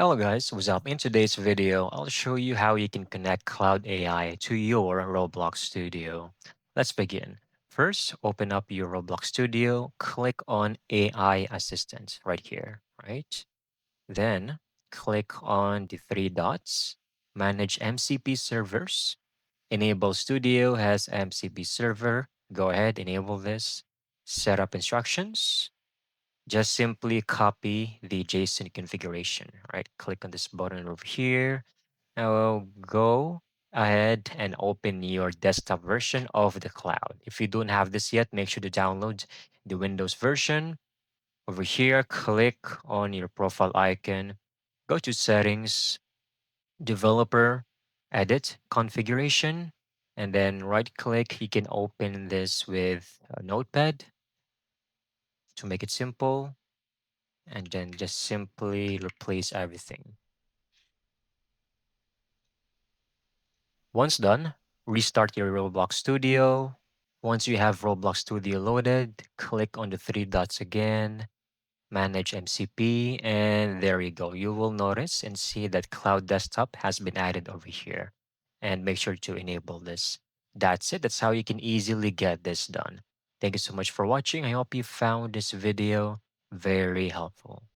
Hello guys, what's up? In today's video, I'll show you how you can connect Cloud AI to your Roblox Studio. Let's begin. First, open up your Roblox Studio, click on AI Assistant right here, right? Then, click on the three dots, Manage MCP Servers. Enable Studio has MCP Server. Go ahead, enable this. Setup instructions. Just simply copy the JSON configuration, right? Click on this button over here. Now go ahead and open your desktop version of the cloud. If you don't have this yet, make sure to download the Windows version. Over here, click on your profile icon, go to settings, developer, edit, configuration, and then right click. You can open this with a notepad to make it simple, and then just simply replace everything. Once done, restart your Roblox Studio. Once you have Roblox Studio loaded, click on the three dots again, manage MCP, and there you go. You will notice and see that Cloud Desktop has been added over here. And make sure to enable this. That's it. That's how you can easily get this done. Thank you so much for watching. I hope you found this video very helpful.